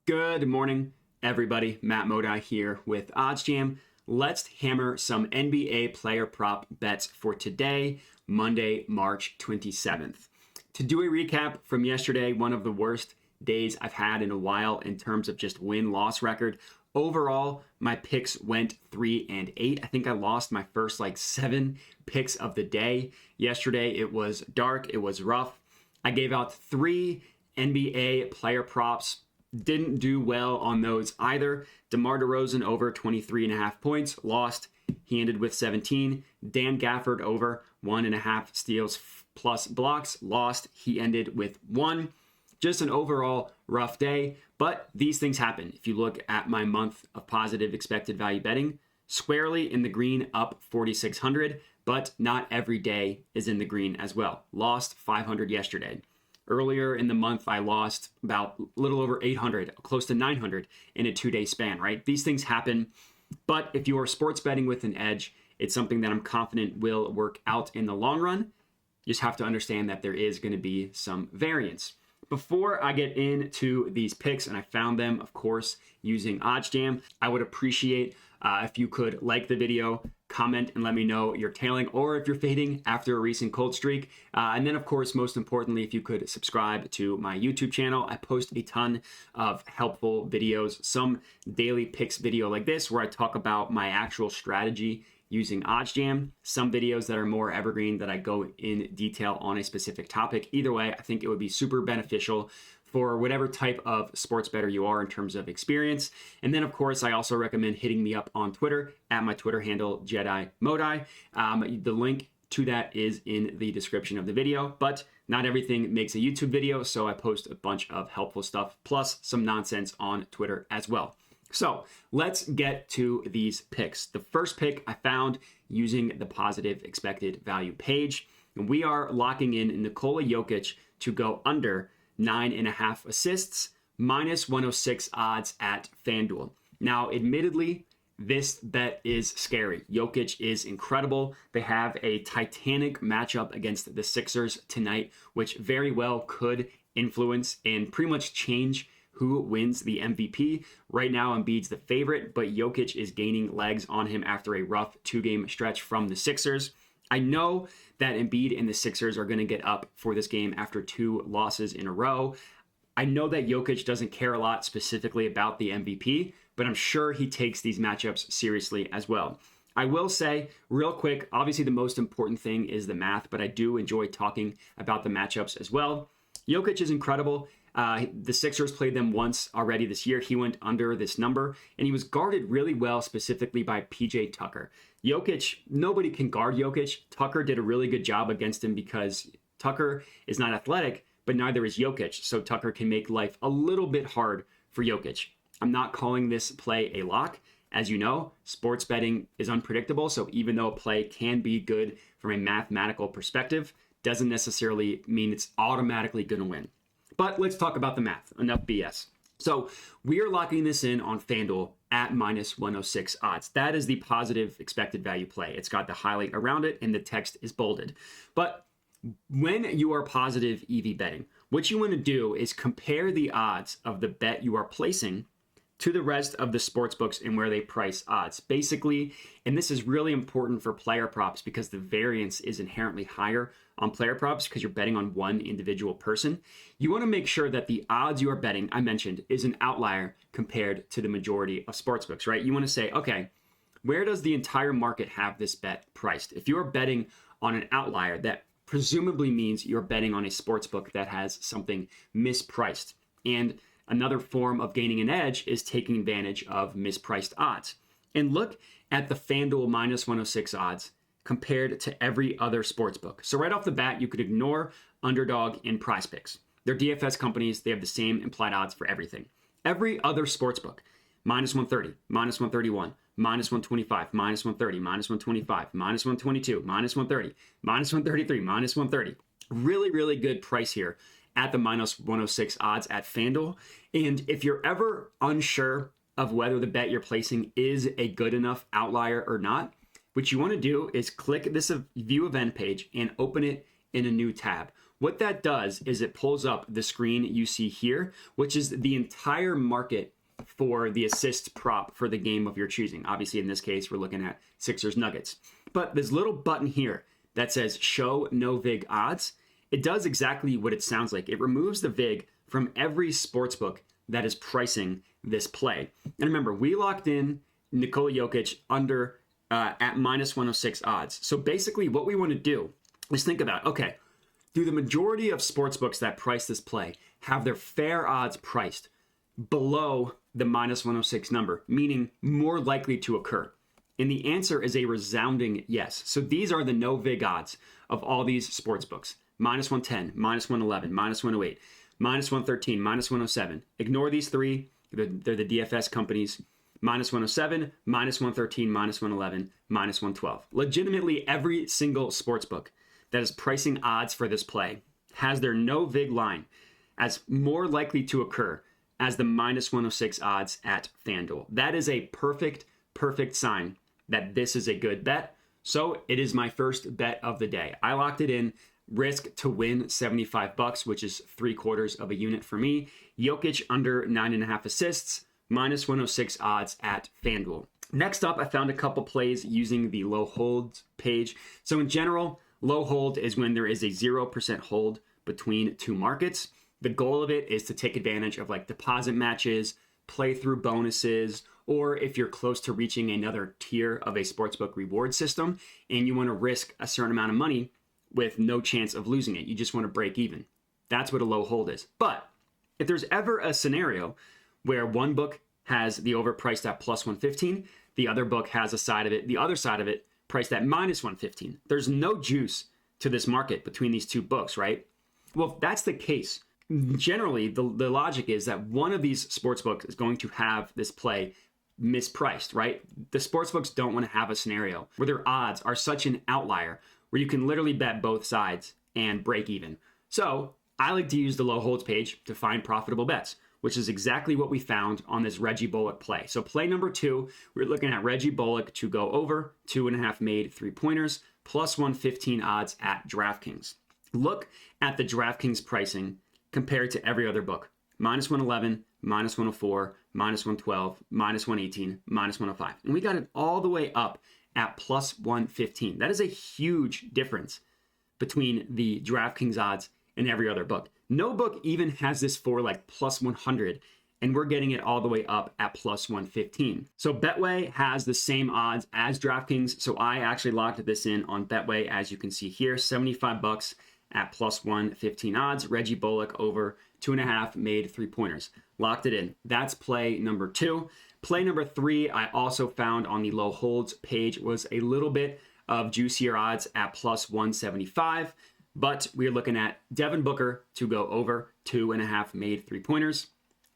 Good morning, everybody. Matt Modi here with OddsJam. Let's hammer some NBA player prop bets for today, Monday, March 27th. To do a recap from yesterday, one of the worst days I've had in a while in terms of just win-loss record. Overall, my picks went 3-8. I think I lost my first 7 picks of the day. Yesterday, it was dark. It was rough. I gave out 3 NBA player props. Didn't do well on those either. DeMar DeRozan over 23.5 points, lost. He ended with 17. Dan Gafford over 1.5 steals plus blocks, lost. He ended with 1. Just an overall rough day, but these things happen. If you look at my month of positive expected value betting, squarely in the green, up 4,600, but not every day is in the green as well. Lost 500 yesterday. Earlier in the month, I lost about a little over 800, close to 900 in a 2-day span, right? These things happen, but if you are sports betting with an edge, it's something that I'm confident will work out in the long run. You just have to understand that there is going to be some variance. Before I get into these picks, and I found them, of course, using OddsJam, I would appreciate if you could like the video, comment, and let me know you're tailing or if you're fading after a recent cold streak. And then, of course, most importantly, if you could subscribe to my YouTube channel. I post a ton of helpful videos, some daily picks video like this, where I talk about my actual strategy using OddsJam, some videos that are more evergreen that I go in detail on a specific topic. Either way, I think it would be super beneficial for whatever type of sports bettor you are in terms of experience. And then, of course, I also recommend hitting me up on Twitter at my Twitter handle, Jedi Modi. The link to that is in the description of the video, but not everything makes a YouTube video, so I post a bunch of helpful stuff, plus some nonsense on Twitter as well. So let's get to these picks. The first pick I found using the positive expected value page, and we are locking in Nikola Jokic to go under 9.5 assists, minus 106 odds at FanDuel. Now, admittedly, this bet is scary. Jokic is incredible. They have a titanic matchup against the Sixers tonight, which very well could influence and pretty much change who wins the MVP. Right now, Embiid's the favorite, but Jokic is gaining legs on him after a rough 2-game stretch from the Sixers. I know that Embiid and the Sixers are going to get up for this game after 2 losses in a row. I know that Jokic doesn't care a lot specifically about the MVP, but I'm sure he takes these matchups seriously as well. I will say real quick, obviously the most important thing is the math, but I do enjoy talking about the matchups as well. Jokic is incredible. The Sixers played them once already this year. He went under this number, and he was guarded really well, specifically by PJ Tucker. Jokic, nobody can guard Jokic. Tucker did a really good job against him because Tucker is not athletic, but neither is Jokic, so Tucker can make life a little bit hard for Jokic. I'm not calling this play a lock. As you know, sports betting is unpredictable, so even though a play can be good from a mathematical perspective, doesn't necessarily mean it's automatically going to win. But let's talk about the math. Enough BS. So we are locking this in on FanDuel at minus 106 odds. That is the positive expected value play. It's got the highlight around it and the text is bolded. But when you are positive EV betting, what you want to do is compare the odds of the bet you are placing to the rest of the sports books and where they price odds. Basically, and this is really important for player props because the variance is inherently higher on player props because you're betting on one individual person. You want to make sure that the odds you are betting, I mentioned, is an outlier compared to the majority of sports books, right? You want to say, okay, where does the entire market have this bet priced? If you're betting on an outlier, that presumably means you're betting on a sports book that has something mispriced. And another form of gaining an edge is taking advantage of mispriced odds. And look at the FanDuel minus 106 odds compared to every other sports book. So right off the bat, you could ignore Underdog and Prize Picks. They're DFS companies. They have the same implied odds for everything. Every other sports book, minus 130, minus 131, minus 125, minus 130, minus 125, minus 122, minus 130, minus 133, minus 130. Really, really good price here at the minus 106 odds at FanDuel. And if you're ever unsure of whether the bet you're placing is a good enough outlier or not, what you want to do is click this view event page and open it in a new tab. What that does is it pulls up the screen you see here, which is the entire market for the assist prop for the game of your choosing. Obviously, in this case, we're looking at Sixers Nuggets. But this little button here that says show no vig odds, it does exactly what it sounds like. It removes the vig from every sportsbook that is pricing this play. And remember, we locked in Nikola Jokic under at minus 106 odds. So basically what we want to do is think about, okay, do the majority of sportsbooks that price this play have their fair odds priced below the minus 106 number, meaning more likely to occur? And the answer is a resounding yes. So these are the no vig odds of all these sportsbooks. Minus 110, minus 111, minus 108, minus 113, minus 107. Ignore these three. They're the DFS companies. Minus 107, minus 113, minus 111, minus 112. Legitimately, every single sportsbook that is pricing odds for this play has their no vig line as more likely to occur as the minus 106 odds at FanDuel. That is a perfect sign that this is a good bet. So it is my first bet of the day. I locked it in, risk to win $75, which is 3/4 of a unit for me. Jokic under 9.5 assists, minus 106 odds at FanDuel. Next up, I found a couple plays using the low hold page. So in general, low hold is when there is a 0% hold between two markets. The goal of it is to take advantage of like deposit matches, play through bonuses, or if you're close to reaching another tier of a sportsbook reward system and you want to risk a certain amount of money with no chance of losing it. You just want to break even. That's what a low hold is. But if there's ever a scenario where one book has the over priced at plus 115, the other book has the other side of it priced at minus 115. There's no juice to this market between these two books, right? Well, if that's the case, generally the logic is that one of these sports books is going to have this play mispriced, right? The sports books don't want to have a scenario where their odds are such an outlier where you can literally bet both sides and break even. So I like to use the low holds page to find profitable bets, which is exactly what we found on this Reggie Bullock play. So play number 2, we're looking at Reggie Bullock to go over 2.5 made 3-pointers, plus 115 odds at DraftKings. Look at the DraftKings pricing compared to every other book. Minus 111, minus 104, minus 112, minus 118, minus 105. And we got it all the way up at plus 115. That is a huge difference between the DraftKings odds and every other book. No book even has this for like plus 100, and we're getting it all the way up at plus 115. So Betway has the same odds as DraftKings. So I actually locked this in on Betway, as you can see here, $75 at plus 115 odds. Reggie Bullock over 2.5 made 3-pointers. Locked it in. That's play number 2. Play number 3, I also found on the low holds page, was a little bit of juicier odds at plus 175. But we're looking at Devin Booker to go over 2.5 made 3-pointers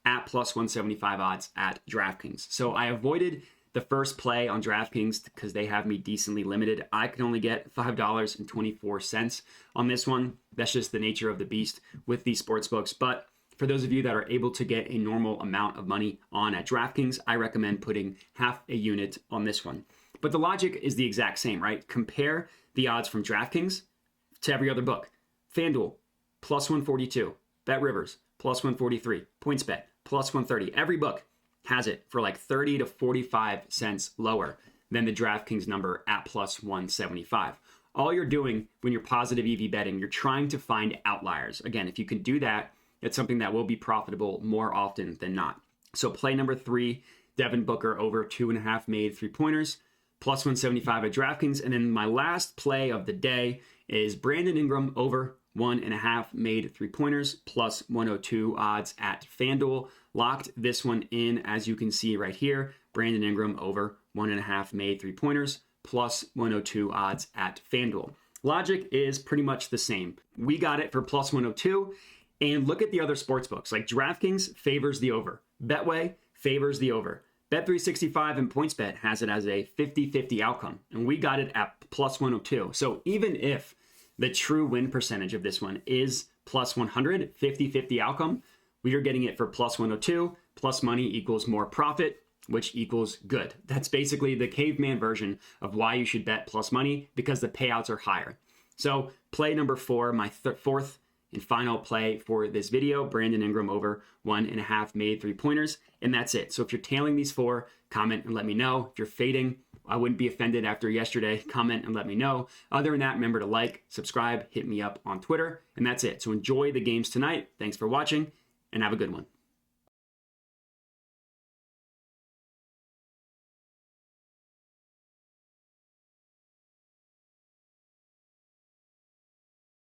at plus 175 odds at DraftKings. So I avoided the first play on DraftKings because they have me decently limited. I can only get $5.24 on this one. That's just the nature of the beast with these sports books. But for those of you that are able to get a normal amount of money on at DraftKings, I recommend putting half a unit on this one. But the logic is the exact same, right? Compare the odds from DraftKings to every other book. FanDuel, plus 142. BetRivers, plus 143. PointsBet, plus 130. Every book has it for like 30 to 45 cents lower than the DraftKings number at plus 175. All you're doing when you're positive EV betting, you're trying to find outliers. Again, if you can do that, it's something that will be profitable more often than not. So play number 3, Devin Booker over 2.5 made 3-pointers, plus 175 at DraftKings. And then my last play of the day is Brandon Ingram over 1.5 made 3-pointers, plus 102 odds at FanDuel. Locked this one in, as you can see right here. Brandon Ingram over 1.5 made 3-pointers, plus 102 odds at FanDuel. Logic is pretty much the same. We got it for plus 102. And look at the other sports books. Like DraftKings favors the over. Betway favors the over. Bet365 and PointsBet has it as a 50-50 outcome. And we got it at plus 102. So even if the true win percentage of this one is plus 100, 50-50 outcome, we are getting it for plus 102. Plus money equals more profit, which equals good. That's basically the caveman version of why you should bet plus money, because the payouts are higher. So play number 4, my fourth And final play for this video, Brandon Ingram over 1.5 made 3-pointers. And that's it. So if you're tailing these 4, comment and let me know. If you're fading, I wouldn't be offended after yesterday. Comment and let me know. Other than that, remember to like, subscribe, hit me up on Twitter. And that's it. So enjoy the games tonight. Thanks for watching and have a good one.